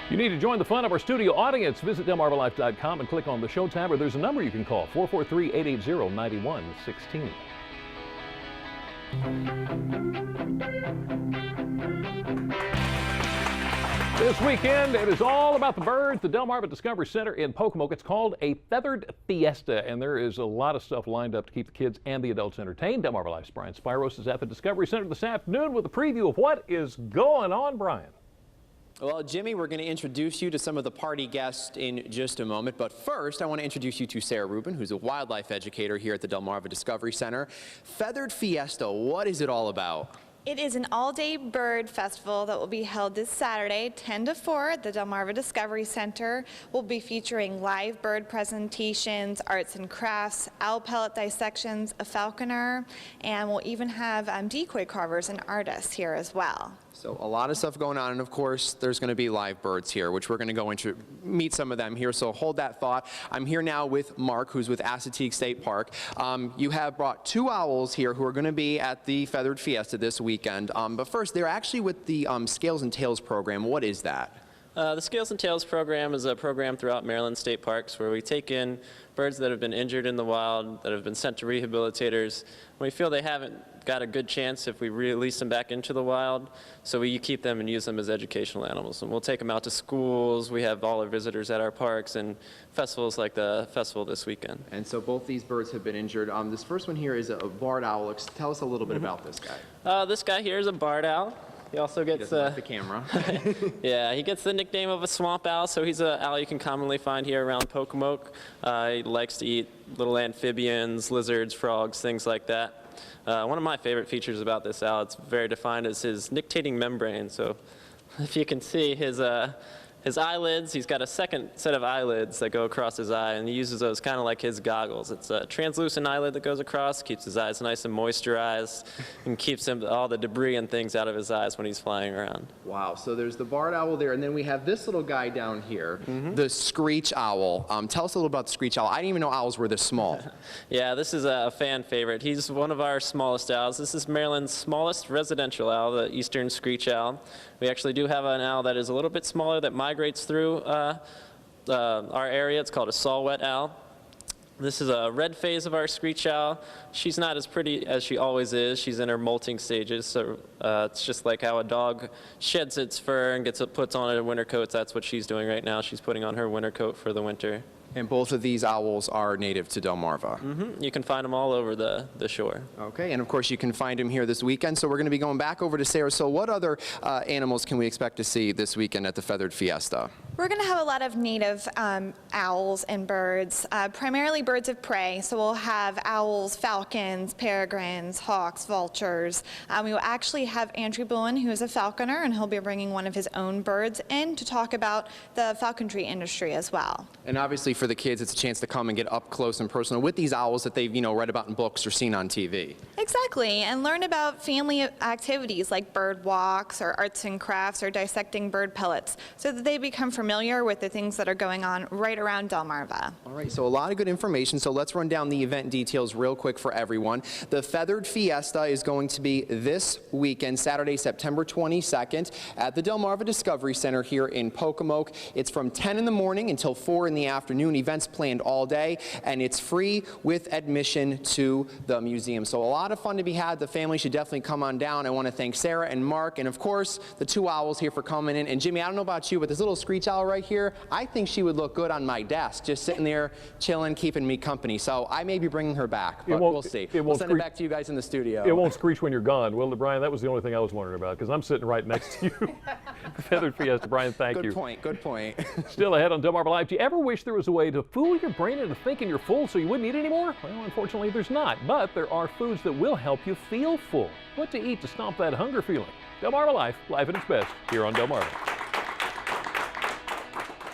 You need to join the fun of our studio audience. Visit DelmarvaLife.com and click on the show tab, or there's a number you can call, 443-880-9116. This weekend, it is all about the birds. The Delmarva Discovery Center in Pocomoke. It's called a Feathered Fiesta, and there is a lot of stuff lined up to keep the kids and the adults entertained. Delmarva Life's Brian Spiros is at the Discovery Center this afternoon with a preview of what is going on, Brian. Well, Jimmy, we're going to introduce you to some of the party guests in just a moment. But first, I want to introduce you to Sarah Rubin, who's a wildlife educator here at the Delmarva Discovery Center. Feathered Fiesta, what is it all about? It is an all-day bird festival that will be held this Saturday, 10 to 4 at the Delmarva Discovery Center. We'll be featuring live bird presentations, arts and crafts, owl pellet dissections, a falconer, and we'll even have decoy carvers and artists here as well. So a lot of stuff going on, and of course there's going to be live birds here, which we're going to go into meet some of them here, so hold that thought. I'm here now with Mark, who's with Assateague State Park. You have brought 2 owls here who are going to be at the Feathered Fiesta this weekend, but first they're actually with the Scales and Tails program. What is that? The Scales and Tails program is a program throughout Maryland state parks where we take in birds that have been injured in the wild, that have been sent to rehabilitators. We feel they haven't got a good chance if we release them back into the wild, so we keep them and use them as educational animals. And we'll take them out to schools. We have all our visitors at our parks and festivals like the festival this weekend. And so both these birds have been injured. This first one here is a barred owl. Tell us a little bit about this guy. This guy here is a barred owl. He also gets the camera. Yeah, he gets the nickname of a swamp owl, so he's an owl you can commonly find here around Pocomoke. He likes to eat little amphibians, lizards, frogs, things like that. One of my favorite features about this owl, it's very defined, is his nictating membrane. So if you can see his eyelids, he's got a second set of eyelids that go across his eye, and he uses those kind of like his goggles. It's a translucent eyelid that goes across, keeps his eyes nice and moisturized, and keeps all the debris and things out of his eyes when he's flying around. Wow, so there's the barred owl there, and then we have this little guy down here, the screech owl. Tell us a little about the screech owl. I didn't even know owls were this small. Yeah, this is a fan favorite. He's one of our smallest owls. This is Maryland's smallest residential owl, the eastern screech owl. We actually do have an owl that is a little bit smaller that migrates through our area. It's called a saw-whet owl. This is a red phase of our screech owl. She's not as pretty as she always is. She's in her molting stages, so it's just like how a dog sheds its fur and puts on a winter coat. That's what she's doing right now. She's putting on her winter coat for the winter. And both of these owls are native to Delmarva. You can find them all over the shore. Okay, and of course you can find them here this weekend. So we're going to be going back over to Sarah. So what other animals can we expect to see this weekend at the Feathered Fiesta? We're going to have a lot of native owls and birds, primarily birds of prey. So we'll have owls, falcons, peregrines, hawks, vultures. We will actually have Andrew Bullen, who is a falconer, and he'll be bringing one of his own birds in to talk about the falconry industry as well. And obviously for the kids, it's a chance to come and get up close and personal with these owls that they've, read about in books or seen on TV. Exactly, and learn about family activities like bird walks or arts and crafts or dissecting bird pellets so that they become familiar with the things that are going on right around Delmarva. All right, so a lot of good information. So let's run down the event details real quick for everyone. The Feathered Fiesta is going to be this weekend, Saturday, September 22nd at the Delmarva Discovery Center here in Pocomoke. It's from 10 in the morning until 4 in the afternoon. Events planned all day, and it's free with admission to the museum. So a lot of fun to be had. The family should definitely come on down. I want to thank Sarah and Mark, and of course the 2 owls here for coming in. And Jimmy, I don't know about you, but this little screech owl right here, I think she would look good on my desk, just sitting there chilling, keeping me company. So I may be bringing her back, but we'll see. We'll send it back to you guys in the studio. It won't screech when you're gone, will it, Brian? That was the only thing I was wondering about, because I'm sitting right next to you. Feathered Fiesta. Brian, thank you. Good point, good point. Still ahead on Delmarva Live. Do you ever wish there was a way to fool your brain into thinking you're full so you wouldn't eat anymore? Well, unfortunately, there's not. But there are foods that will help you feel full. What to eat to stomp that hunger feeling? Delmarva Life, life at its best, here on Delmarva.